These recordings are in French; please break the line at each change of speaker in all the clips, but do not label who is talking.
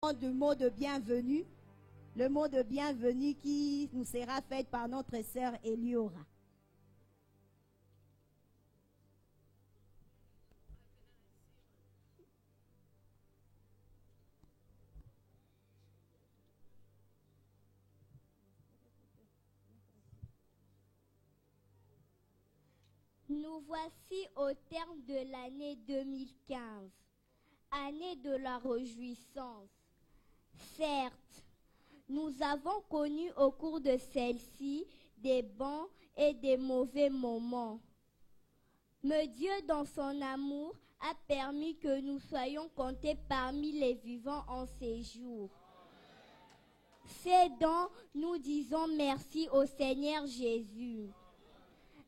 Du mot de bienvenue, le mot de bienvenue qui nous sera fait par notre sœur Eliora.
Nous voici au terme de l'année 2015, année de la réjouissance. Certes, nous avons connu au cours de celle-ci des bons et des mauvais moments. Mais Dieu, dans son amour, a permis que nous soyons comptés parmi les vivants en ces jours. C'est donc nous disons merci au Seigneur Jésus.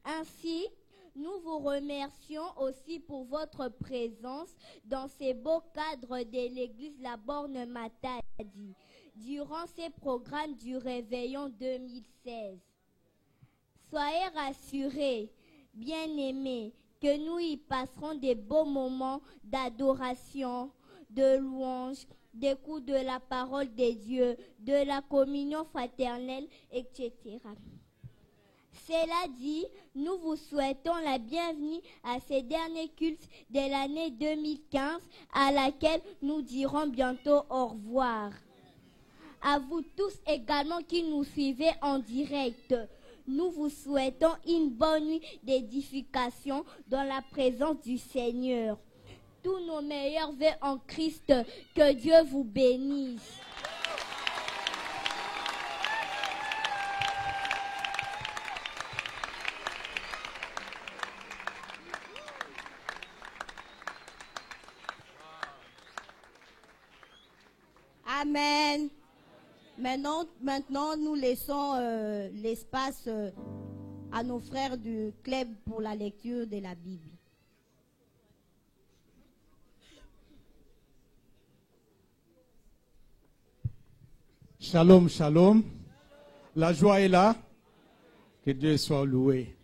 Ainsi, nous vous remercions aussi pour votre présence dans ces beaux cadres de l'église La Borne Matadi durant ces programmes du Réveillon 2016. Soyez rassurés, bien-aimés, que nous y passerons des beaux moments d'adoration, de louange, d'écoute de la parole de Dieu, de la communion fraternelle, etc. Cela dit, nous vous souhaitons la bienvenue à ces derniers cultes de l'année 2015 à laquelle nous dirons bientôt au revoir. À vous tous également qui nous suivez en direct, nous vous souhaitons une bonne nuit d'édification dans la présence du Seigneur. Tous nos meilleurs vœux en Christ, que Dieu vous bénisse.
Amen. Maintenant, nous laissons l'espace à nos frères du club pour la lecture de la Bible.
Shalom, shalom. La joie est là. Que Dieu soit loué.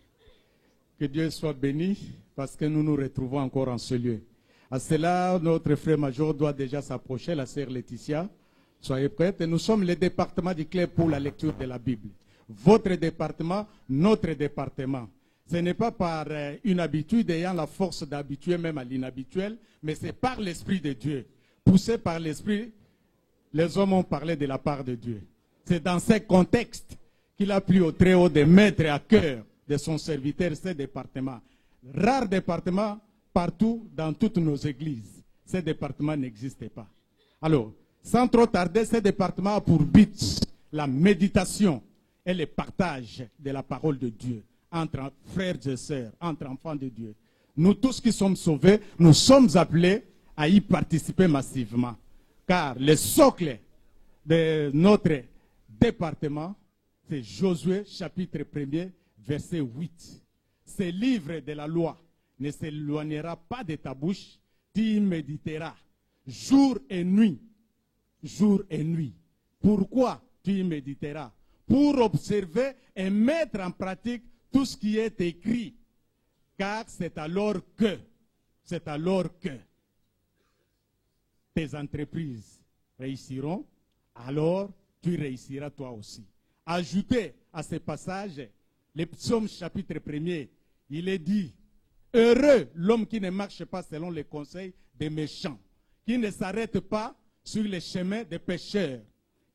Que Dieu soit béni parce que nous nous retrouvons encore en ce lieu. À cela, notre frère major doit déjà s'approcher, la sœur Laetitia. Soyez prêtes. Nous sommes le département du club pour la lecture de la Bible. Votre département, notre département. Ce n'est pas par une habitude ayant la force d'habituer même à l'inhabituel, mais c'est par l'Esprit de Dieu. Poussé par l'Esprit, les hommes ont parlé de la part de Dieu. C'est dans ce contexte qu'il a plu au Très-Haut de mettre à cœur de son serviteur ce département. Rare département partout dans toutes nos églises. Ce département n'existait pas. Alors, sans trop tarder, ce département a pour but la méditation et le partage de la parole de Dieu entre frères et sœurs, entre enfants de Dieu. Nous tous qui sommes sauvés, nous sommes appelés à y participer massivement. Car le socle de notre département, c'est Josué chapitre 1er, verset 8. Ce livre de la loi ne s'éloignera pas de ta bouche, tu y méditeras jour et nuit. Jour et nuit. Pourquoi tu y méditeras? Pour observer et mettre en pratique tout ce qui est écrit. Car c'est alors que tes entreprises réussiront, alors tu réussiras toi aussi. Ajoutez à ce passage, le psaume chapitre 1er, il est dit, heureux l'homme qui ne marche pas selon les conseils des méchants, qui ne s'arrête pas sur les chemins des pécheurs,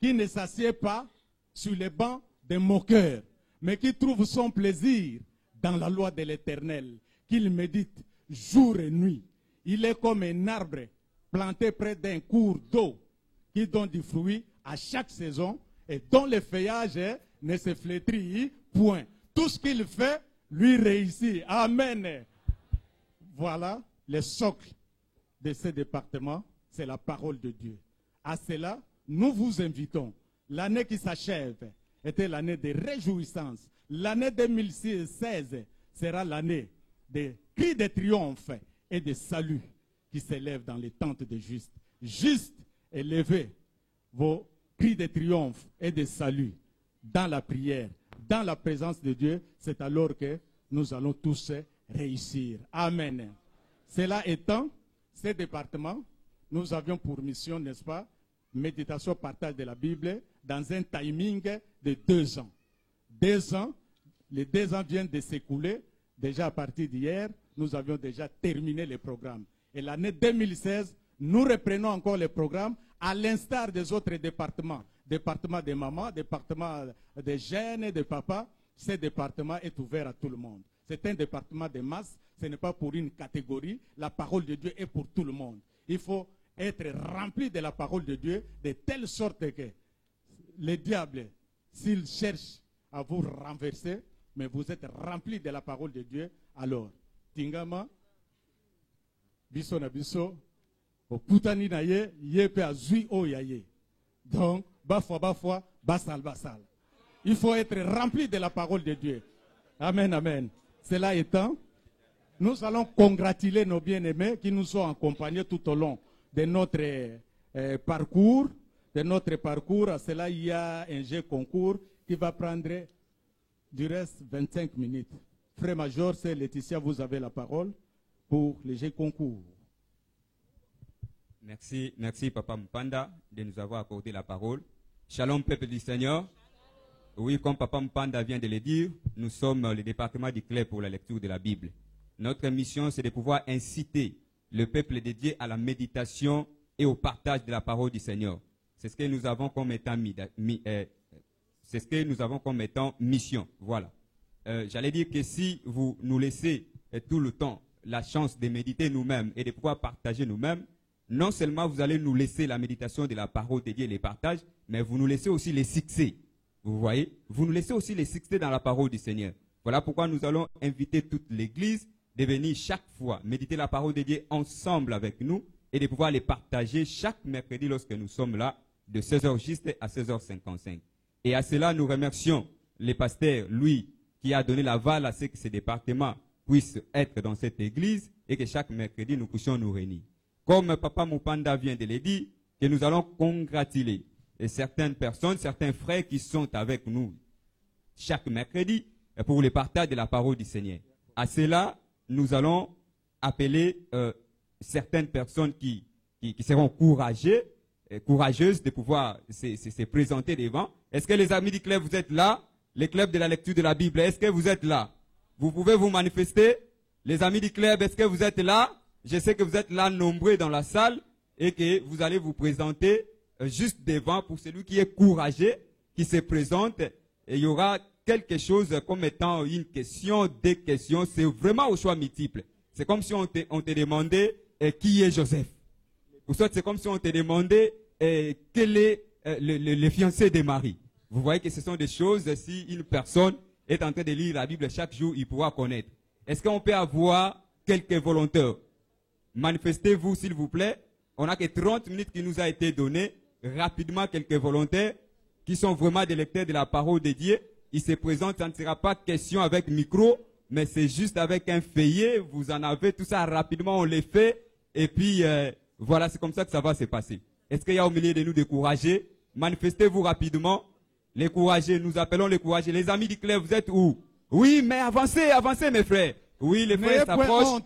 qui ne s'assied pas sur les bancs des moqueurs, mais qui trouve son plaisir dans la loi de l'Éternel, qu'il médite jour et nuit. Il est comme un arbre planté près d'un cours d'eau qui donne du fruit à chaque saison et dont le feuillage ne se flétrit point. Tout ce qu'il fait, lui réussit. Amen. Voilà le socle de ce département, c'est la parole de Dieu. À cela, nous vous invitons. L'année qui s'achève était l'année de réjouissance. L'année 2016 sera l'année des cris de triomphe et de salut qui s'élèvent dans les tentes des justes. Juste élevez vos cris de triomphe et de salut dans la prière, dans la présence de Dieu. C'est alors que nous allons tous réussir. Amen. Cela étant, ce département, nous avions pour mission, n'est-ce pas, méditation, partage de la Bible dans un timing de 2 ans. 2 ans, les 2 ans viennent de s'écouler. Déjà à partir d'hier, nous avions déjà terminé les programmes. Et l'année 2016, nous reprenons encore les programmes à l'instar des autres départements. Département des mamans, département des jeunes et des papas. Ce département est ouvert à tout le monde. C'est un département de masse. Ce n'est pas pour une catégorie. La parole de Dieu est pour tout le monde. Il faut être rempli de la parole de Dieu de telle sorte que le diable, s'il cherche à vous renverser, mais vous êtes rempli de la parole de Dieu, alors, tingama, biso na biso, oputani na ye, ye pe azui o yaye. Donc, bafwa, basal. Il faut être rempli de la parole de Dieu. Amen, amen. Cela étant, nous allons congratuler nos bien-aimés qui nous ont accompagnés tout au long de notre parcours. À cela, il y a un jeu concours qui va prendre du reste 25 minutes. Frère Major, c'est Laetitia, vous avez la parole pour le jeu concours.
Merci Papa Mpanda de nous avoir accordé la parole. Shalom peuple du Seigneur. Oui, comme Papa Mpanda vient de le dire, nous sommes le département du CLEB pour la lecture de la Bible. Notre mission, c'est de pouvoir inciter le peuple de Dieu à la méditation et au partage de la parole du Seigneur. C'est ce que nous avons comme étant mission. Voilà. J'allais dire que si vous nous laissez tout le temps la chance de méditer nous-mêmes et de pouvoir partager nous-mêmes, non seulement vous allez nous laisser la méditation de la parole de Dieu et les partages, mais vous nous laissez aussi les succès. Vous voyez? Vous nous laissez aussi les succès dans la parole du Seigneur. Voilà pourquoi nous allons inviter toute l'Église de venir chaque fois méditer la parole de Dieu ensemble avec nous et de pouvoir les partager chaque mercredi lorsque nous sommes là, de 16h juste à 16h55. Et à cela, nous remercions le pasteur Louis qui a donné l'aval à ce que ces départements puissent être dans cette église et que chaque mercredi, nous puissions nous réunir. Comme Papa Mpanda vient de le dire, que nous allons congratuler certaines personnes, certains frères qui sont avec nous chaque mercredi pour le partage de la parole du Seigneur. À cela, nous allons appeler certaines personnes qui seront courageuses de pouvoir se présenter devant. Est-ce que les amis du club, vous êtes là? Les clubs de la lecture de la Bible, est-ce que vous êtes là? Vous pouvez vous manifester? Les amis du club, est-ce que vous êtes là? Je sais que vous êtes là nombreux dans la salle et que vous allez vous présenter juste devant pour celui qui est courageux, qui se présente. Et il y aura quelque chose comme étant une question, des questions. C'est vraiment au choix multiple. C'est comme si on te demandait qui est Joseph. Ou soit c'est comme si on te demandait quel est le fiancé de Marie. Vous voyez que ce sont des choses, si une personne est en train de lire la Bible chaque jour, il pourra connaître. Est-ce qu'on peut avoir quelques volontaires? Manifestez-vous s'il vous plaît. On n'a que 30 minutes qui nous a été données. Rapidement, quelques volontaires qui sont vraiment des lecteurs de la parole de Dieu. Ils se présentent, ça ne sera pas question avec micro, mais c'est juste avec un feuillet. Vous en avez tout ça rapidement, on les fait. Et puis, voilà, c'est comme ça que ça va se passer. Est-ce qu'il y a au milieu de nous des courageux? Manifestez-vous rapidement. Les courageux, nous appelons les courageux. Les amis du club, vous êtes où? Oui, mais avancez mes frères. Oui, les frères s'approchent.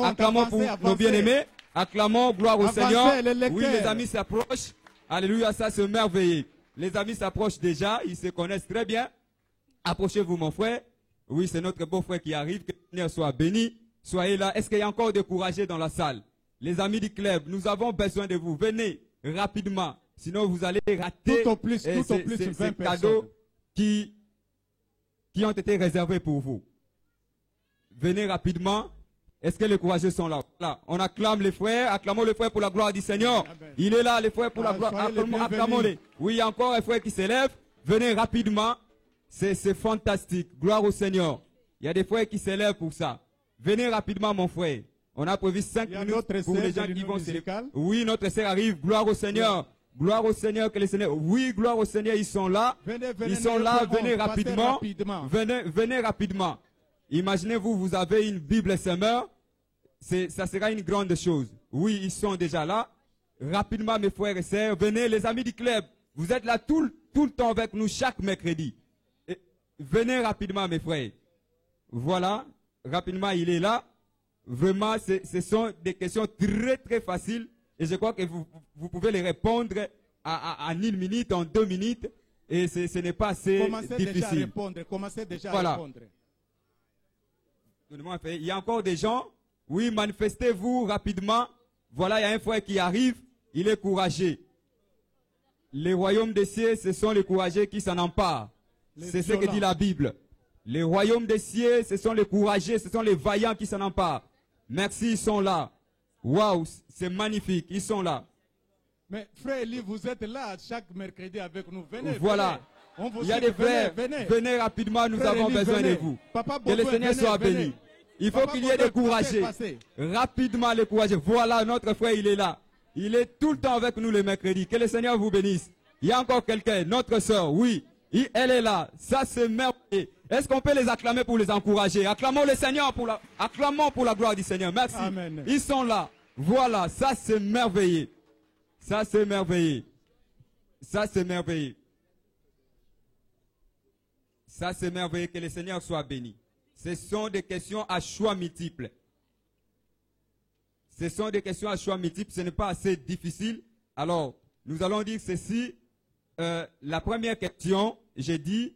Acclamons pour nos bien-aimés. Acclamons, gloire au Seigneur. Oui, les amis s'approchent. Alléluia, ça c'est merveilleux. Les amis s'approchent déjà, ils se connaissent très bien. Approchez-vous mon frère. Oui, c'est notre beau frère qui arrive. Que le Seigneur soit béni. Soyez là. Est-ce qu'il y a encore des courageux dans la salle? Les amis du club, nous avons besoin de vous. Venez rapidement. Sinon, vous allez rater
tout au plus,
ces cadeaux qui ont été réservés pour vous. Venez rapidement. Est-ce que les courageux sont là? Là, on acclame les frères. Acclamons les frères pour la gloire du Seigneur. Il est là, les frères, pour la gloire. Acclamons-les. Oui, il y a encore un frère qui s'élève. Venez rapidement. C'est fantastique. Gloire au Seigneur. Il y a des frères qui s'élèvent pour ça. Venez rapidement, mon frère. On a prévu 5 minutes pour les gens qui vont se... Oui, notre sœur arrive. Gloire au Seigneur. Gloire au Seigneur, que le Seigneur... Oui, gloire au Seigneur, ils sont là. Ils sont là, venez rapidement. Venez rapidement. Imaginez-vous, vous avez une Bible semeur. Ça sera une grande chose. Oui, ils sont déjà là. Rapidement, mes frères et sœurs, venez, les amis du club. Vous êtes là tout le temps avec nous chaque mercredi. Et venez rapidement, mes frères. Voilà, rapidement, il est là. Vraiment, ce sont des questions très, très faciles. Et je crois que vous pouvez les répondre en 1 minute, en 2 minutes, et ce n'est pas assez difficile.
Commencez déjà
Voilà.
à répondre.
Il y a encore des gens, oui, manifestez-vous rapidement. Voilà, il y a un frère qui arrive, il est courageux. Les royaumes des cieux, ce sont les courageux qui s'en emparent. C'est ce que dit la Bible. Les royaumes des cieux, ce sont les courageux, ce sont les vaillants qui s'en emparent. Merci, ils sont là. Waouh, c'est magnifique, ils sont là.
Mais frère Eli, vous êtes là chaque mercredi avec nous. Venez,
Voilà.
venez.
Il y a des frères, venez rapidement, nous
Frère
avons
Eli,
besoin
venez.
de vous.
Papa
Que le
Baudouin,
Seigneur
venez,
soit
venez.
béni. Il faut
Papa
qu'il y ait des
Baudouin,
courageux.
passez.
Rapidement les courageux. Voilà, notre frère, il est là. Il est tout le temps avec nous le mercredi. Que le Seigneur vous bénisse. Il y a encore quelqu'un, notre soeur, oui. Elle est là. Ça, c'est merveilleux. Est-ce qu'on peut les acclamer pour les encourager? Acclamons le Seigneur acclamons pour la gloire du Seigneur. Merci.
Amen.
Ils sont là. Voilà, ça c'est merveilleux. Ça c'est merveilleux. Ça c'est merveilleux. Ça c'est merveilleux, que le Seigneur soit béni. Ce sont des questions à choix multiples. Ce sont des questions à choix multiples, ce n'est pas assez difficile. Alors, nous allons dire ceci. La première question, j'ai dit,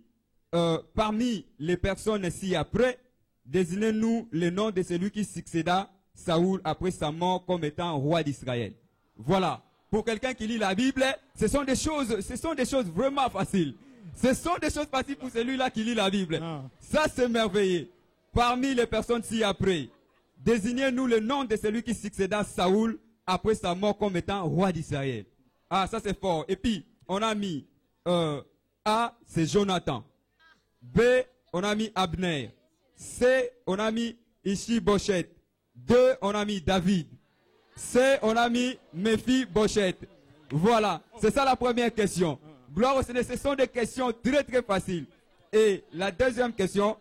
parmi les personnes ci-après, désignez-nous le nom de celui qui succéda Saoul après sa mort comme étant roi d'Israël. Voilà. Pour quelqu'un qui lit la Bible, ce sont des choses vraiment faciles. Ce sont des choses faciles pour celui-là qui lit la Bible.
Ah.
Ça, c'est merveilleux. Parmi les personnes ci-après, désignez-nous le nom de celui qui succéda Saoul après sa mort comme étant roi d'Israël. Ah, ça c'est fort. Et puis, on a mis A, c'est Jonathan. B, on a mis Abner. C, on a mis Ishi-Bosheth. 2, on a mis David. C, on a mis Méphi-Bosheth. Voilà, c'est ça la première question. Gloire au Seigneur, ce sont des questions très très faciles. Et la deuxième question.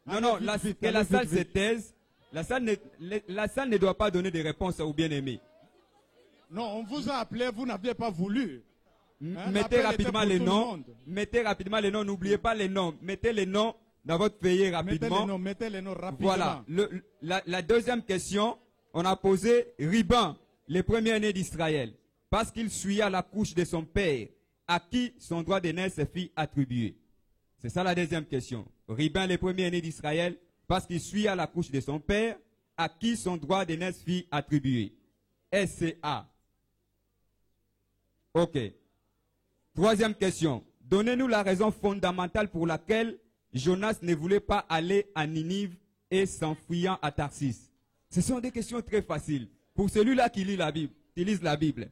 Non, que la salle se taise. La salle ne doit pas donner de réponses aux bien-aimés.
Non, on vous a appelé, vous n'aviez pas voulu. Hein,
mettez
l'appel
rapidement
était
les
pour tout le
noms.
monde.
Mettez rapidement les noms. N'oubliez pas les noms. Mettez les noms dans votre feuillet rapidement.
Mettez les noms rapidement.
Voilà. La deuxième question, on a posé Riban, le premier-né d'Israël, parce qu'il suit à la couche de son père, à qui son droit d'aînesse se fit attribuer. C'est ça la deuxième question. Riban, le premier-né d'Israël, parce qu'il suit à la couche de son père, à qui son droit d'aînesse fit attribuer. SCA. Ok. Troisième question. Donnez-nous la raison fondamentale pour laquelle Jonas ne voulait pas aller à Ninive et s'enfuyant à Tarsis. Ce sont des questions très faciles. Pour celui-là qui lit la Bible, qui lise la Bible.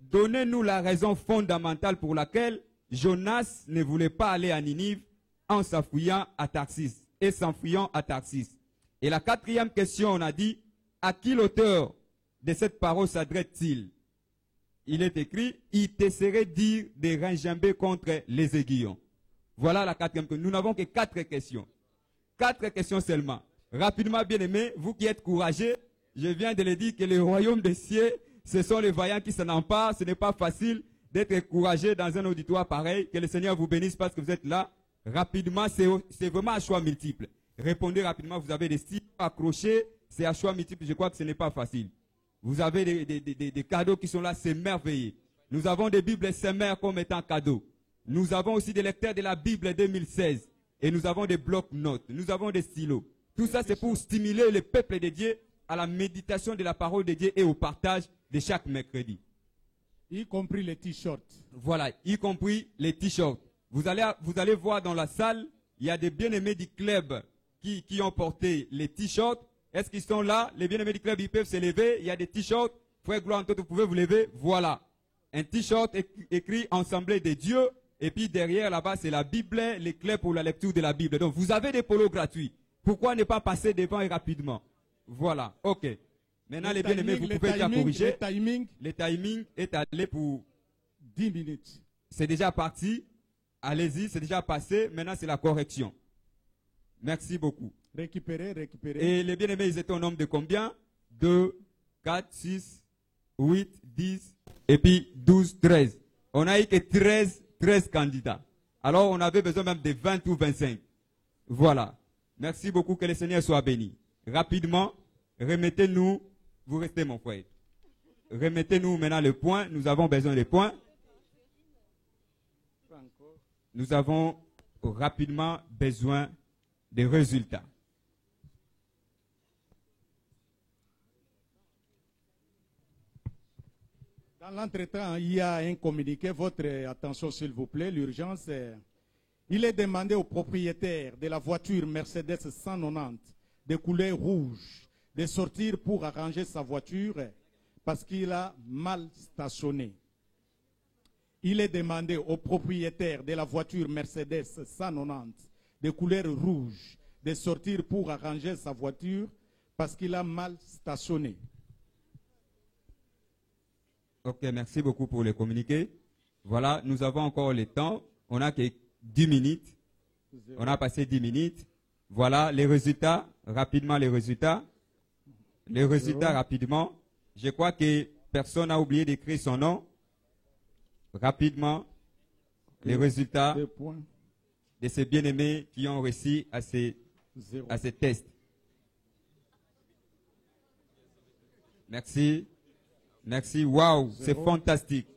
Donnez-nous la raison fondamentale pour laquelle Jonas ne voulait pas aller à Ninive en s'enfuyant à Tarsis et s'enfuyant à Tarsis. Et la quatrième question, on a dit, à qui l'auteur de cette parole s'adresse-t-il? Il est écrit, il te serait dire de ringimber contre les aiguillons. Voilà la quatrième question. Nous n'avons que 4 questions. 4 questions seulement. Rapidement, bien aimés, vous qui êtes courageux, je viens de le dire que le royaume des cieux, ce sont les vaillants qui s'en emparent. Ce n'est pas facile d'être courageux dans un auditoire pareil. Que le Seigneur vous bénisse parce que vous êtes là. Rapidement, c'est vraiment un choix multiple. Répondez rapidement, vous avez des styles accrochés, c'est un choix multiple. Je crois que ce n'est pas facile. Vous avez des cadeaux qui sont là, c'est merveilleux. Nous avons des Bibles SMR comme étant cadeaux. Nous avons aussi des lecteurs de la Bible 2016. Et nous avons des blocs-notes. Nous avons des stylos. Tout ça, c'est pour stimuler le peuple de Dieu à la méditation de la parole de Dieu et au partage de chaque mercredi.
Y compris les t-shirts.
Voilà, y compris les t-shirts. Vous allez voir dans la salle, il y a des bien-aimés du club qui ont porté les t-shirts. Est-ce qu'ils sont là? Les bien-aimés du club, ils peuvent se lever. Il y a des t-shirts. Frère Gloire, vous pouvez vous lever. Voilà. Un t-shirt écrit Assemblée de Dieu. Et puis derrière, là-bas, c'est la Bible, les clés pour la lecture de la Bible. Donc, vous avez des polos gratuits. Pourquoi ne pas passer devant et rapidement? Voilà. OK. Maintenant, les bien-aimés, vous pouvez déjà corriger. Le timing est allé pour
10 minutes.
C'est déjà parti. Allez-y, c'est déjà passé. Maintenant, c'est la correction. Merci beaucoup.
Récupérez.
Et les bien-aimés, ils étaient au nombre de combien? 2, 4, 6, 8, 10, et puis 12, 13. On a eu que 13 candidats. Alors, on avait besoin même de 20 ou 25. Voilà. Merci beaucoup, que le Seigneur soit béni. rapidement, remettez-nous, vous restez mon frère. Remettez-nous maintenant le point, nous avons besoin des points. Nous avons rapidement besoin des résultats.
Dans l'entretemps, il y a un communiqué. Votre attention, s'il vous plaît. L'urgence, il est demandé au propriétaire de la voiture Mercedes 190 de couleur rouge de sortir pour arranger sa voiture parce qu'il a mal stationné. Il est demandé au propriétaire de la voiture Mercedes 190 de couleur rouge de sortir pour arranger sa voiture parce qu'il a mal stationné.
Ok, merci beaucoup pour le communiqué. Voilà, nous avons encore le temps. On n'a que 10 minutes. On a passé 10 minutes. Voilà les résultats. Rapidement, les résultats. Les résultats rapidement. Je crois que personne n'a oublié d'écrire son nom. Rapidement, les résultats de ces bien-aimés qui ont réussi à ces tests. Merci. Merci. Waouh, c'est fantastique.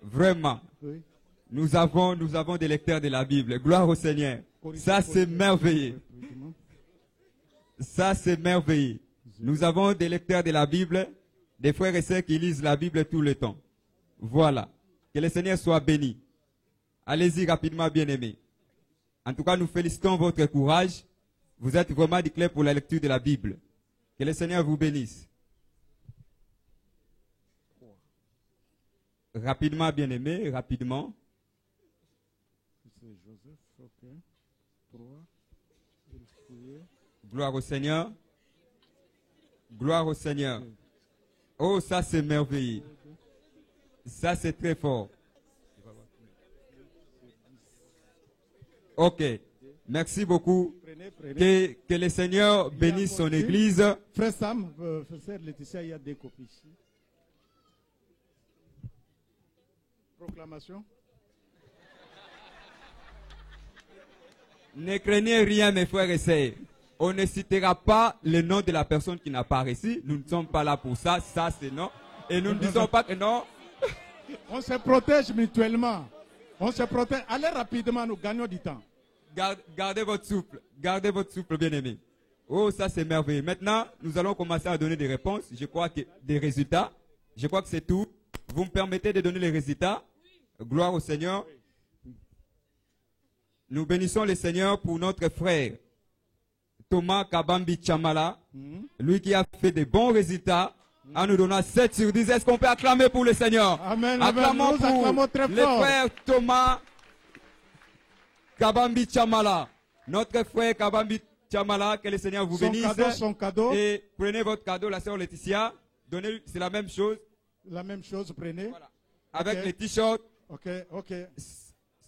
Vraiment.
Oui.
Nous avons des lecteurs de la Bible. Gloire au Seigneur. Ça, c'est merveilleux. Ça, c'est merveilleux. Nous avons des lecteurs de la Bible, des frères et sœurs qui lisent la Bible tout le temps. Voilà. Que le Seigneur soit béni. Allez-y rapidement, bien-aimés. En tout cas, nous félicitons votre courage. Vous êtes vraiment déclarés pour la lecture de la Bible. Que le Seigneur vous bénisse. Rapidement, bien-aimés, rapidement. Gloire au Seigneur. Gloire au Seigneur. Oh, ça c'est merveilleux. Ça c'est très fort. Ok. Merci beaucoup. Que le Seigneur bénisse son église.
Frère Sam, frère Laetitia, il y a des copies ici. Proclamation.
Ne craignez rien, mes frères et sœurs. On ne citera pas le nom de la personne qui n'a pas réussi. Nous ne sommes pas là pour ça. Ça, c'est non. Et nous ne disons pas que non.
On se protège mutuellement. On se protège. Allez rapidement, nous gagnons du temps.
Gardez votre souffle. Gardez votre souffle, bien-aimé. Oh, ça, c'est merveilleux. Maintenant, nous allons commencer à donner des réponses. Je crois que des résultats. Je crois que c'est tout. Vous me permettez de donner les résultats? Gloire au Seigneur. Nous bénissons le Seigneur pour notre frère Thomas Kabambi Chamala, lui qui a fait des bons résultats, en nous donnant 7 sur 10. Est-ce qu'on peut acclamer pour le Seigneur?
Amen.
Acclamons pour
très
le
fort.
frère Thomas Kabambi Chamala. Notre frère Kabambi Chamala, que le Seigneur vous bénisse.
Son cadeau.
Et prenez votre cadeau, la sœur Laetitia. Donnez, c'est la même chose.
La même chose, prenez.
Voilà. Avec
Ok.
les t-shirts.
Ok.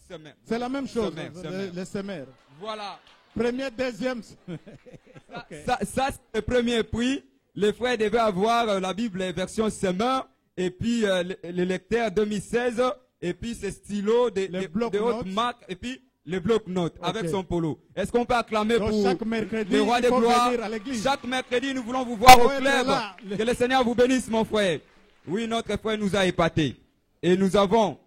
Semaine.
C'est la même chose,
Semaine.
les semères.
Voilà.
Premier, deuxième.
Ça, c'est le premier prix. Les frères devaient avoir la Bible version semeur, et puis le lecteur 2016, et puis ce stylo de haute marque, et puis le bloc-notes avec son polo. Est-ce qu'on peut acclamer
Donc,
pour
chaque mercredi,
le roi
il
de
faut
gloire?
venir à l'église.
Chaque mercredi, nous voulons vous voir au
Ouais,
club.
là.
Que le Seigneur vous bénisse, mon frère. Oui, notre frère nous a épatés. Et nous avons,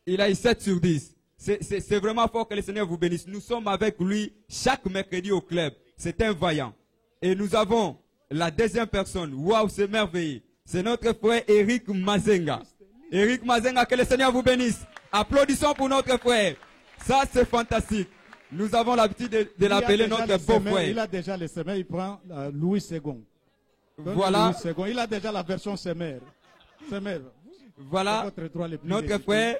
il a eu 7 sur 10. C'est vraiment fort que le Seigneur vous bénisse. Nous sommes avec lui chaque mercredi au club. C'est un vaillant. Et nous avons la deuxième personne. Waouh, c'est merveilleux. C'est notre frère Eric Mazenga. Eric Mazenga, que le Seigneur vous bénisse. Applaudissons pour notre frère. Ça, c'est fantastique. Nous avons l'habitude de l'appeler notre beau frère.
Il a déjà les semelles, il prend Louis II.
Voilà.
Louis II. Il a déjà la version semelle.
Voilà notre frère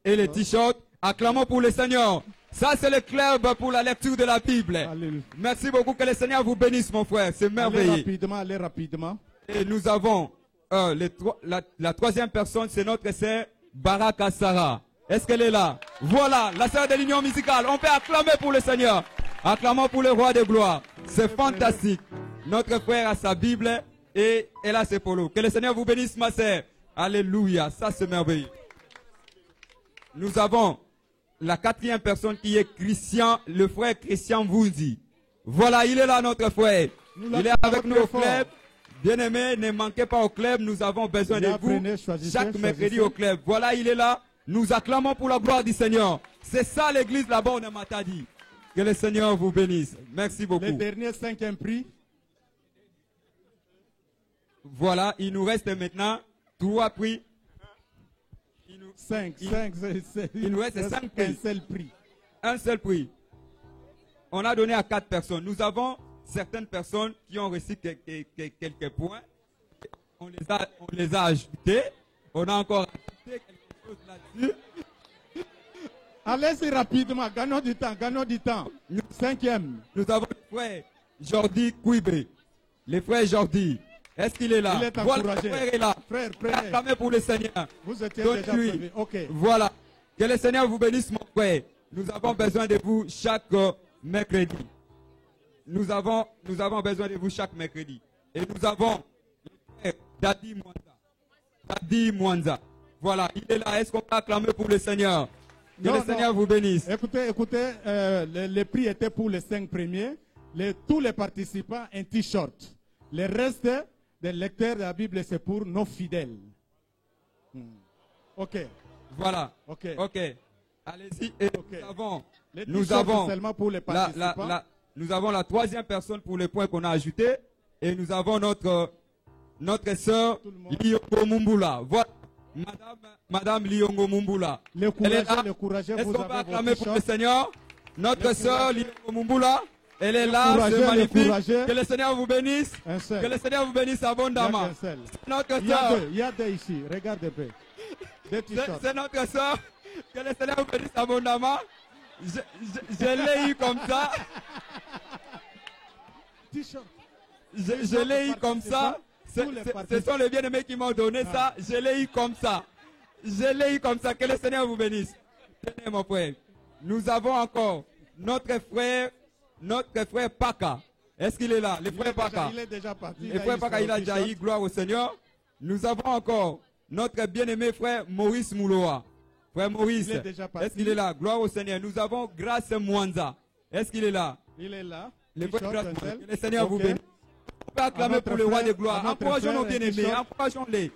et les t-shirts. Acclamons pour le Seigneur. Ça, c'est le club pour la lecture de la Bible.
Alléluia.
Merci beaucoup. Que le Seigneur vous bénisse, mon frère. C'est merveilleux.
Allez rapidement.
Et nous avons la troisième personne, c'est notre sœur Baraka Sarah. Est-ce qu'elle est là? Voilà, la sœur de l'union musicale. On peut acclamer pour le Seigneur. Acclamons pour le roi de gloire. C'est fantastique. Notre frère a sa Bible et elle a ses polos. Que le Seigneur vous bénisse, ma sœur. Alléluia. Ça, c'est merveilleux. Nous avons la quatrième personne qui est Christian, le frère Christian Vouzi. Voilà, il est là, notre frère.
Nous
Il est
l'acclamons
avec nous
très
au
fort.
club. Bien-aimés, ne manquez pas au club. Nous avons besoin de vous.
Apprenez, choisissez,
Chaque mercredi
choisissez.
au club. Voilà, il est là. Nous acclamons pour la gloire du Seigneur. C'est ça l'église là-bas, on est Matadi. Que le Seigneur vous bénisse. Merci beaucoup.
Le dernier 5e prix.
Voilà, il nous reste maintenant 3 prix. Il nous,
5,
il-
5,
il nous reste 5 prix.
Un seul prix.
Un seul prix. On a donné à 4 personnes. Nous avons certaines personnes qui ont reçu quelques points. On les a ajoutés. On a encore ajouté quelque chose là-dessus.
Allez-y rapidement, gagnons du temps, gagnons du temps. 5e.
Nous avons le frère Jordi Kouibé. Le frère Jordi. Est-ce qu'il est là?
Il est
Voilà,
encouragé.
le frère est là.
Frère, prenez.
Acclamez pour le Seigneur.
Vous étiez
Donne
déjà
lui.
prévu. Ok.
Voilà. Que le Seigneur vous bénisse, mon frère. Nous avons besoin de vous chaque mercredi. Nous avons besoin de vous chaque mercredi. Et nous avons le frère Dadi Mwanza. Dadi Mwanza. Voilà, il est là. Est-ce qu'on peut acclamer pour le Seigneur? Que
Non,
le Seigneur
non.
vous bénisse.
Écoutez, les prix étaient pour les 5 premiers. Tous les participants, un t-shirt. Le reste des lecteurs de la Bible, c'est pour nos fidèles. Ok,
Voilà.
ok.
Ok. Allez-y. Et
Ok. Les
nous
t-shirts,
avons
c'est seulement pour les participants.
nous avons la 3e personne pour le point qu'on a ajouté. Et nous avons notre sœur
Tout le monde.
Liongo Mumbula. Voilà. Madame Liongo Mumbula.
Les
Elle est là.
courageux,
Est-ce
vous
qu'on peut
avez
acclamer
vos
pour le
t-shirts.
Seigneur? Notre
Les
sœur
courageux.
Liongo Mumbula. Elle est
Les
là,
courageux,
c'est
les
magnifique.
courageux.
Que le Seigneur vous bénisse.
Un seul.
Que le Seigneur vous bénisse
Il y a
abondamment.
qu'un seul.
Notre
Il y a
sœur.
deux, il y a deux ici. Regarde un peu. Deux t-shirts.
C'est notre soeur. Que le Seigneur vous bénisse abondamment. Je l'ai eu comme ça.
T-shirt.
Je l'ai eu comme ça. Ce sont les bien-aimés qui m'ont donné ça. Je l'ai eu comme ça. Je l'ai eu comme ça. Que le Seigneur vous bénisse. Tenez, mon frère. Nous avons encore notre frère Paka. Est-ce qu'il est là? Le frère Paka.
Il est déjà parti.
Le frère Paka, il a déjà eu, gloire au Seigneur. Nous avons encore notre bien-aimé frère Maurice Mouloa. Frère Maurice,
Il est déjà parti.
est-ce qu'il est là? Gloire au Seigneur. Nous avons Grâce Mwanza. Est-ce qu'il est là?
Il est là.
Le frère
T-shirt,
Grâce
un
Mwanza.
seul.
Que le Seigneur vous
Ok.
bénisse. On peut acclamer
notre
pour le roi
frère-
de gloire.
à notre
Encourageons nos
frère,
bien-aimés.
t-shirt.
Encourageons-les.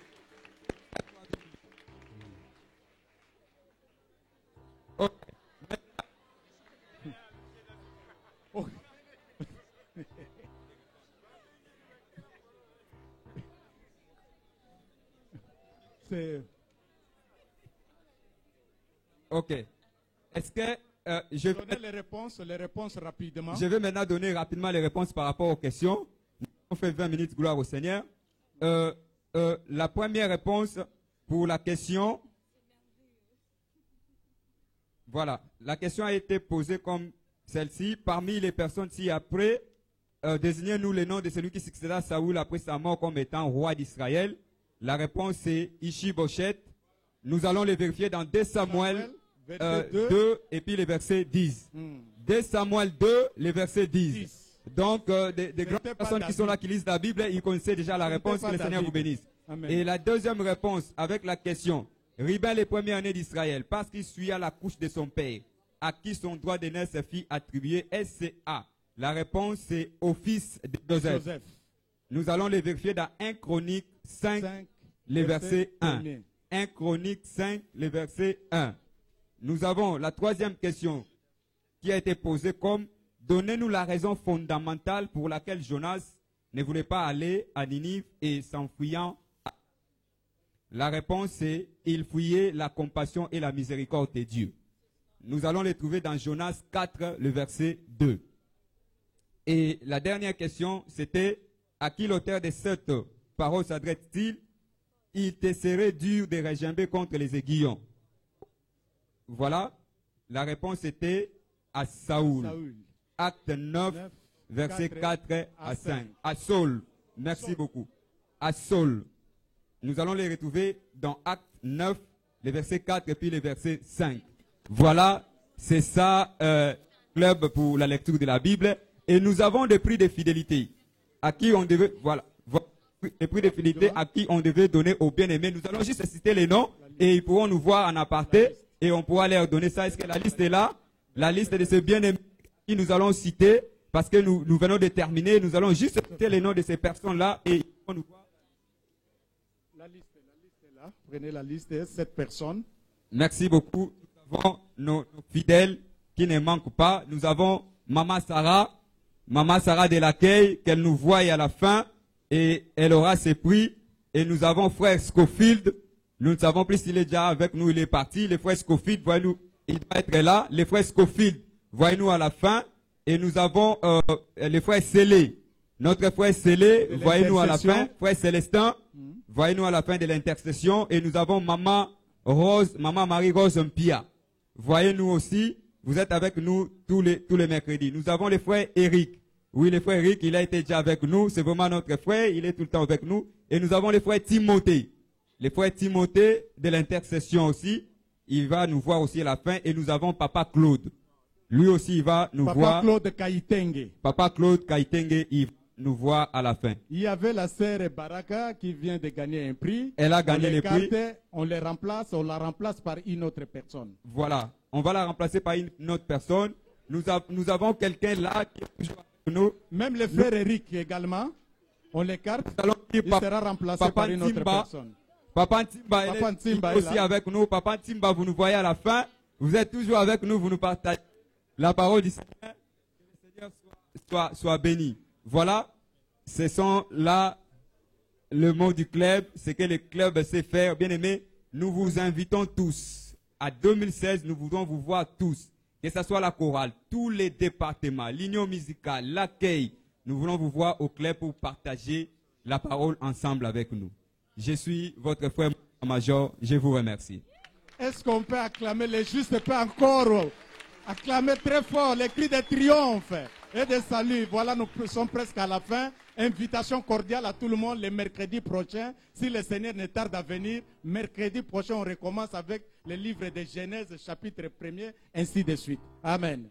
Ok.
Oh. C'est
Ok. Est-ce que je
donner les réponses rapidement.
vais maintenant donner rapidement les réponses par rapport aux questions. On fait 20 minutes, gloire au Seigneur. La première réponse pour la question. Voilà. La question a été posée comme celle-ci. Parmi les personnes ci-après, désignez-nous les noms de celui qui succéda à Saoul après sa mort comme étant roi d'Israël. La réponse est Ishi-Boshet. Nous allons les vérifier dans 2 Samuel
verset
2 et puis le verset 10. 2 Samuel 2, le verset 10. Donc, des grandes
pas
personnes qui sont là, qui lisent la Bible, ils connaissaient déjà la réponse.
pas
Que le Seigneur
David.
vous bénisse.
Amen.
Et la deuxième réponse avec la question. Ribin les premières années d'Israël, parce qu'il suit à la couche de son père, à qui son droit d'aînesse se fit attribuer. SCA. La réponse c'est au fils de Joseph.
Joseph.
Nous allons les vérifier dans 1 Chronique 5,
5,
le verset 1.
premier.
1 Chronique 5, le verset 1. Nous avons la troisième question qui a été posée comme donnez-nous la raison fondamentale pour laquelle Jonas ne voulait pas aller à Ninive et s'enfuyant. La réponse est il fuyait la compassion et la miséricorde de Dieu. Nous allons les trouver dans Jonas 4, le verset 2. Et la dernière question, c'était à qui l'auteur de cette parole s'adresse-t-il? Il te serait dur de regimber contre les aiguillons. Voilà. La réponse était à Saoul.
Saoul.
Acte 9, verset 4 à 5. À Saul. Merci beaucoup. À Saul. Nous allons les retrouver dans Acte 9, les versets 4 et puis les versets 5. Voilà, c'est ça, club pour la lecture de la Bible. Et nous avons des prix de fidélité à qui on devait, voilà, des prix de fidélité à qui on devait donner aux bien-aimés. Nous allons juste citer les noms et ils pourront nous voir en aparté et on pourra leur donner ça. Est-ce que la liste est là? La liste de ces bien-aimés qui nous allons citer parce que nous venons de terminer. Nous allons juste citer les noms de ces personnes-là et on nous voit.
La liste est là. Prenez la liste de 7 personnes.
Merci beaucoup. Nous avons nos fidèles qui ne manquent pas. Nous avons Maman Sarah de l'accueil, qu'elle nous voie à la fin et elle aura ses prix. Et nous avons frère Scofield. Nous ne savons plus s'il est déjà avec nous, il est parti. Les frères Scofield, voyez-nous, il doit être là. Les frères Scofield, voyez-nous à la fin. Et nous avons les frères Scellé. Notre frère Scellé, voyez-nous à la fin. Frère Célestin, voyez-nous à la fin de l'intercession. Et nous avons Maman Marie-Rose Mpia. Voyez-nous aussi. Vous êtes avec nous tous les mercredis. Nous avons les frères Eric. Oui, le frère Eric, il a été déjà avec nous. C'est vraiment notre frère. Il est tout le temps avec nous. Et nous avons les frères Timothée. Les frères Timothée de l'intercession aussi. Il va nous voir aussi à la fin. Et nous avons Papa Claude. Lui aussi, il va nous voir.
Papa Claude Kaitenge.
Papa Claude Kaitenge, il va nous voir à la fin.
Il y avait la sœur Baraka qui vient de gagner un prix.
Elle a gagné le prix.
On la remplace par une autre personne.
Voilà. On va la remplacer par une autre personne. Nous avons quelqu'un là qui est toujours avec nous.
Même le frère Eric également. On l'écarte. Il sera remplacé par une autre personne.
Papa Ntimba est aussi avec nous. Papa Ntimba, vous nous voyez à la fin. Vous êtes toujours avec nous. Vous nous partagez la parole du Seigneur. Que le Seigneur soit béni. Voilà. Ce sont là le mot du club. Ce que le club sait faire. Bien aimé, nous vous invitons tous. À 2016, nous voudrons vous voir tous. Que ce soit la chorale, tous les départements, l'union musicale, l'accueil. Nous voulons vous voir au club pour partager la parole ensemble avec nous. Je suis votre frère major. Je vous remercie.
Est-ce qu'on peut acclamer les justes, peut encore acclamer très fort les cris de triomphe et de salut. Voilà, nous sommes presque à la fin. Invitation cordiale à tout le monde le mercredi prochain. Si le Seigneur ne tarde à venir, mercredi prochain, on recommence avec le livre de Genèse, chapitre 1er, ainsi de suite. Amen.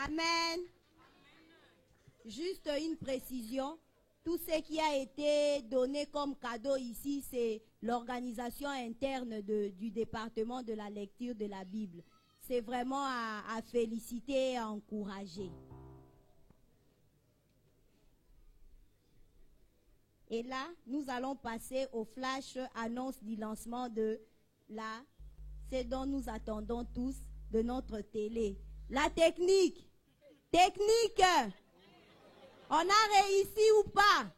Amen. Juste une précision. Tout ce qui a été donné comme cadeau ici, c'est l'organisation interne du département de la lecture de la Bible. C'est vraiment à féliciter et à encourager. Et là, nous allons passer au flash annonce du lancement de ce dont nous attendons tous de notre télé. La technique. Technique. On a réussi ou pas?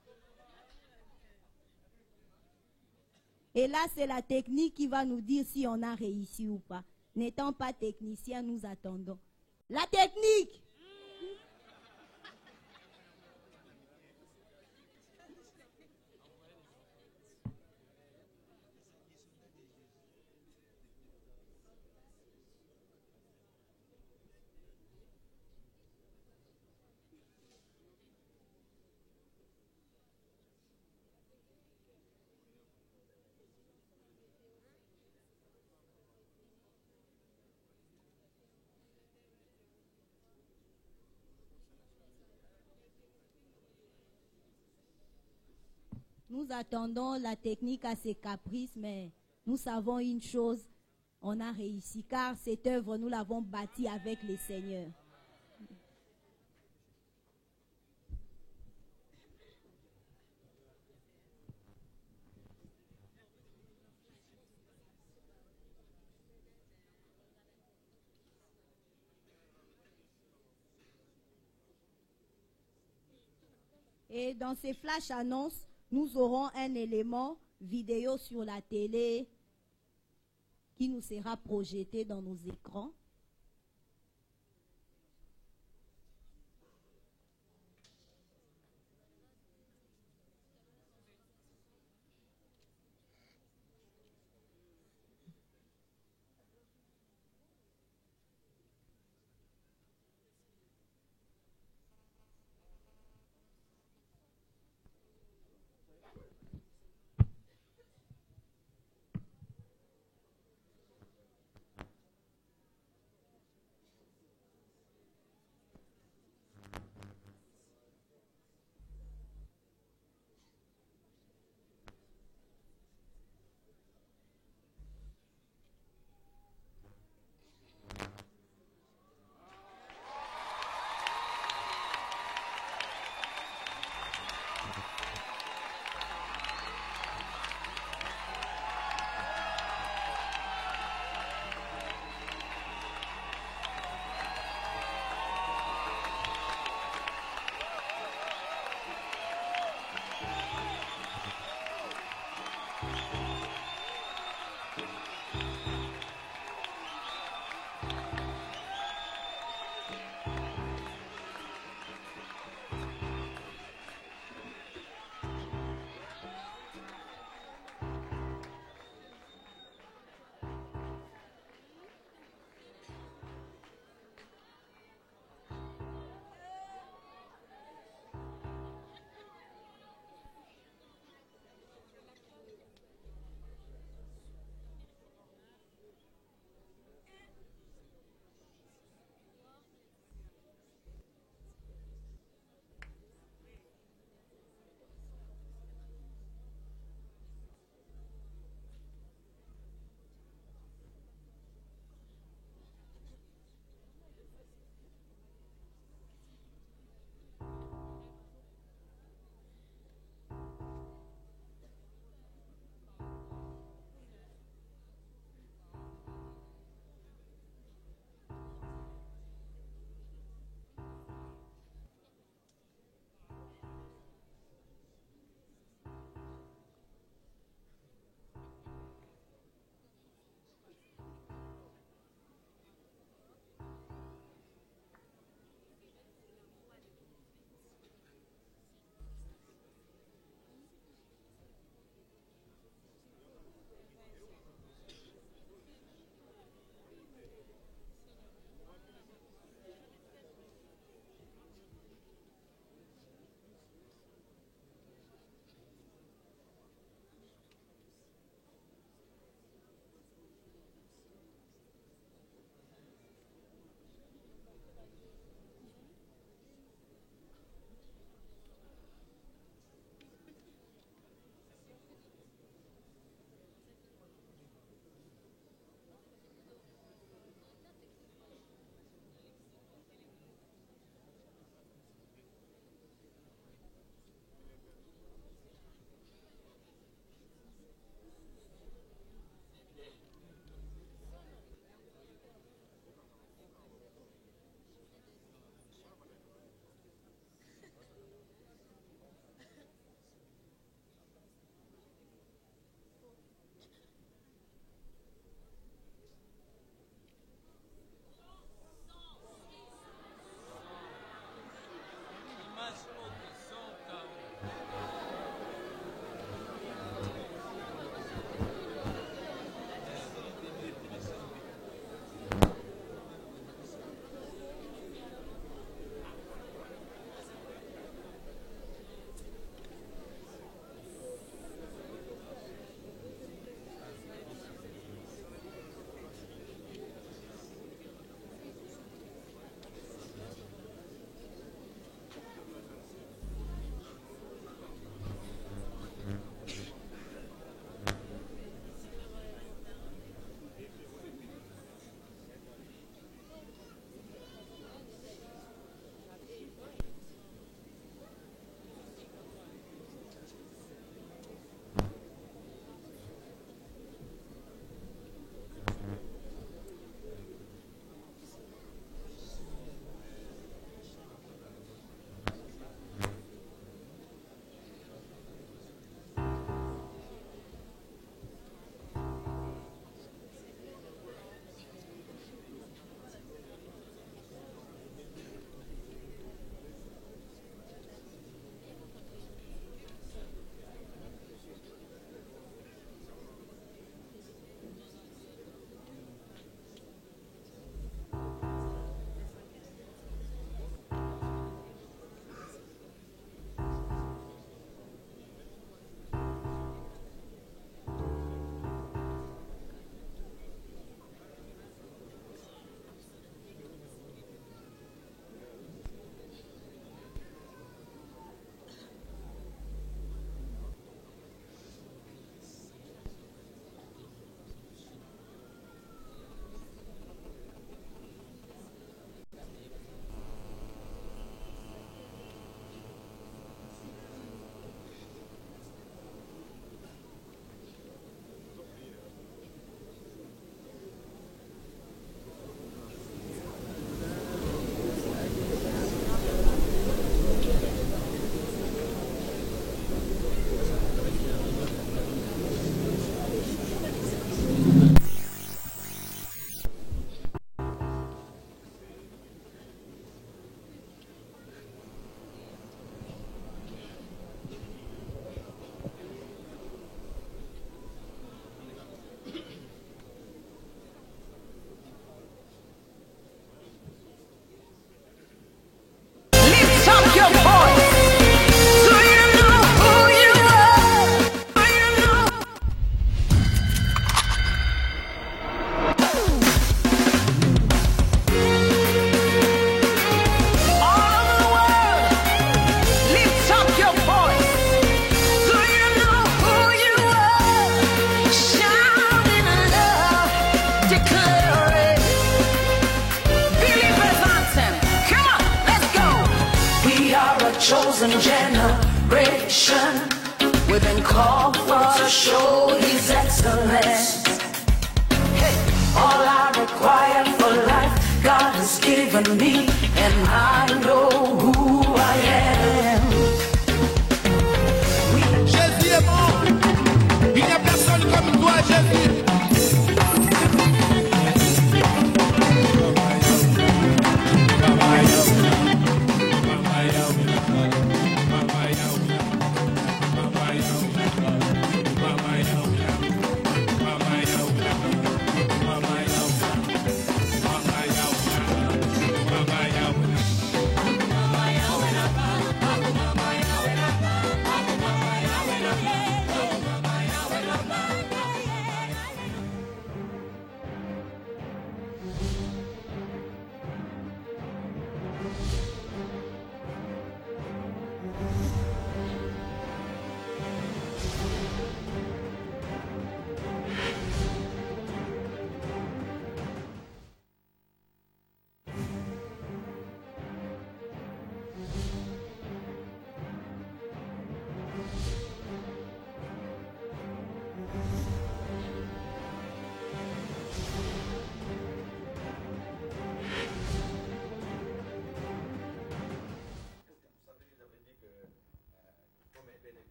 Et là, c'est la technique qui va nous dire si on a réussi ou pas. N'étant pas technicien, nous attendons. La technique. Nous attendons la technique à ses caprices, mais nous savons une chose, on a réussi, car cette œuvre, nous l'avons bâtie avec le Seigneur. Et dans ces flash annonces, nous aurons un élément vidéo sur la télé qui nous sera projeté dans nos écrans.
chosen generation. We've been called for to show His excellence. Hey, all I require for life, God has given me, and I know who I am.
Jésus est mort. Il n'y a personne comme toi, Jésus.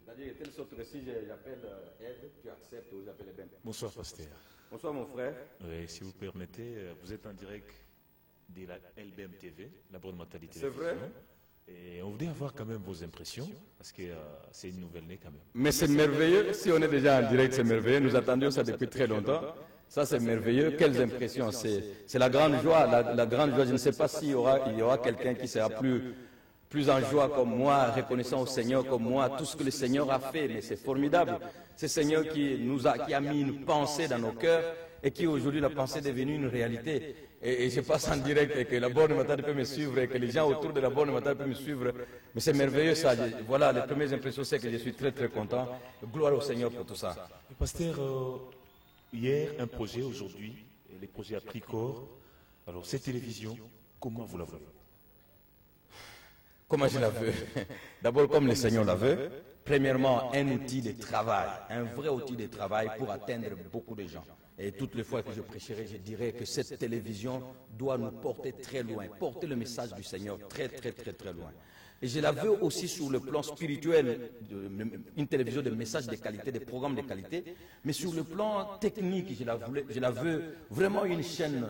C'est-à-dire, de telle sorte que si j'appelle Ed, tu acceptes ou j'appelle Ben.
Bonsoir, pasteur.
Bonsoir, mon frère.
Oui, si vous permettez, vous êtes en direct de la LBM TV, la bonne mentalité.
C'est vrai.
Et on voulait avoir quand même vos impressions, parce que c'est une nouvelle née quand même.
Mais c'est merveilleux. Si on est déjà en direct, c'est merveilleux. Nous attendions ça depuis très longtemps. Ça, c'est merveilleux. Quelles impressions. C'est la grande joie. La grande joie. Je ne sais pas s'il y aura quelqu'un qui sera plus en joie comme moi, reconnaissant au Seigneur comme moi, tout ce que le Seigneur a fait. Mais c'est formidable. C'est le Seigneur qui a mis une pensée dans nos cœurs et qui aujourd'hui, la pensée est devenue une réalité. Et je passe en direct et que la bonne matin peut me suivre et que les gens autour de la bonne matin peuvent me suivre. Mais c'est merveilleux ça. Voilà, les premières impressions, c'est que je suis très très content. Gloire au Seigneur pour tout ça.
Pasteur, hier, un projet, aujourd'hui, les projets a pris corps. Alors, cette télévision, comment vous la voyez?
Comment je la veux? D'abord, comme le Seigneur la veut. Premièrement, un outil de travail, un vrai outil de travail pour atteindre beaucoup de gens. Et toutes les fois que je prêcherai, je dirais que cette télévision doit nous porter très loin, porter le message du Seigneur très, très, très, très loin. Et je la veux aussi sur le plan spirituel, une télévision de messages de qualité, de programmes de qualité, mais sur le plan technique, je la veux vraiment une chaîne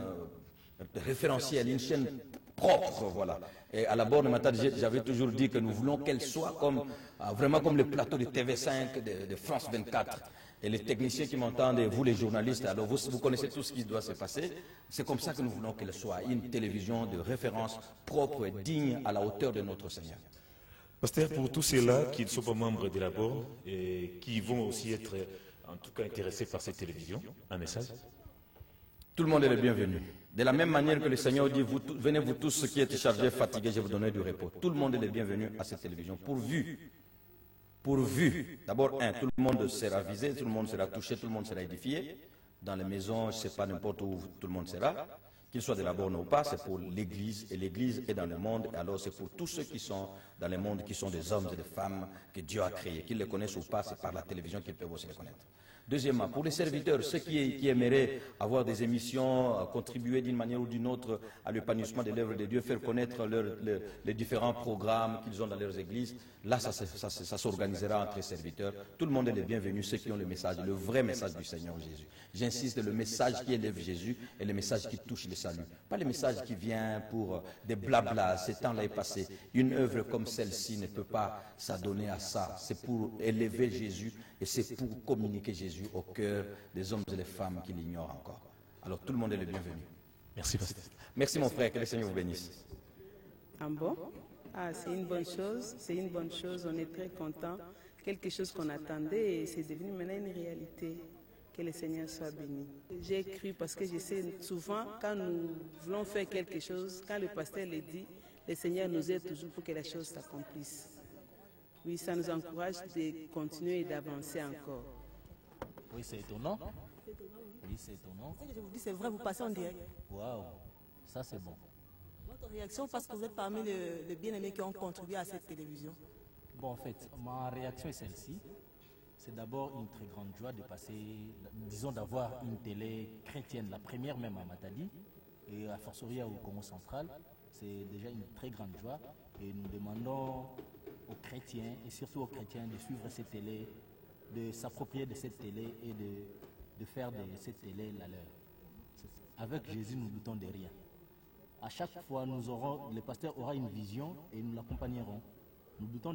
référentielle, une chaîne propre, voilà. Et à la Borne Matin, j'avais toujours dit que nous voulons qu'elle soit comme, vraiment comme le plateau de TV5, de France 24. Et les techniciens qui m'entendent, et vous les journalistes, alors vous connaissez tout ce qui doit se passer. C'est comme ça que nous voulons qu'elle soit une télévision de référence propre et digne à la hauteur de notre Seigneur.
Pasteur, pour tous ceux-là qui ne sont pas membres de la Borne et qui vont aussi être en tout cas intéressés par cette télévision, un message?
Tout le monde est le bienvenu. De la même manière que le Seigneur dit, venez vous tous ceux qui êtes chargés, fatigués, je vous donnerai du repos. Tout le monde est le bienvenu à cette télévision. Pourvu, d'abord, tout le monde sera visé, tout le monde sera touché, tout le monde sera édifié. Dans les maisons, je ne sais pas n'importe où tout le monde sera. Qu'il soit de la Borne ou pas, c'est pour l'Église. Et l'Église est dans le monde, alors c'est pour tous ceux qui sont dans le monde, qui sont des hommes et des femmes que Dieu a créés. Qu'ils les connaissent ou pas, c'est par la télévision qu'ils peuvent aussi les connaître. Deuxièmement, pour les serviteurs, ceux qui aimeraient avoir des émissions, contribuer d'une manière ou d'une autre à l'épanouissement de l'œuvre de Dieu, faire connaître les différents programmes qu'ils ont dans leurs églises, là, ça s'organisera entre les serviteurs. Tout le monde est le bienvenu, ceux qui ont le message, le vrai message du Seigneur Jésus. J'insiste, le message qui élève Jésus et le message qui touche le salut. Pas le message qui vient pour des blablas, ce temps-là est passé. Une œuvre comme celle-ci ne peut pas s'adonner à ça. C'est pour élever Jésus et c'est pour communiquer Jésus au cœur des hommes et des femmes qui l'ignorent encore. Alors tout le monde est le bienvenu.
Merci, pasteur.
Merci mon frère, que le Seigneur vous bénisse.
Ah bon? Ah, c'est une bonne chose, on est très content. Quelque chose qu'on attendait et c'est devenu maintenant une réalité. Que le Seigneur soit béni. J'ai cru parce que je sais souvent quand nous voulons faire quelque chose, quand le pasteur le dit, le Seigneur nous aide toujours pour que la chose s'accomplisse. Oui, ça nous encourage de continuer et d'avancer encore.
Oui, c'est étonnant. Oui, c'est étonnant.
Ce que je vous dis, c'est vrai, vous passez en direct.
Waouh, ça c'est bon.
Votre réaction, parce que vous êtes parmi les bien-aimés qui ont contribué à cette télévision.
Bon, en fait, ma réaction est celle-ci. C'est d'abord une très grande joie de passer, disons, d'avoir une télé chrétienne, la première même à Matadi, et à fortiori au Congo central. C'est déjà une très grande joie. Et nous demandons aux chrétiens, et surtout aux chrétiens, de suivre cette télé, de s'approprier de cette télé et de faire de cette télé la leur. Avec Jésus, nous ne doutons de rien. À chaque fois, le pasteur aura une vision et nous l'accompagnerons. Nous doutons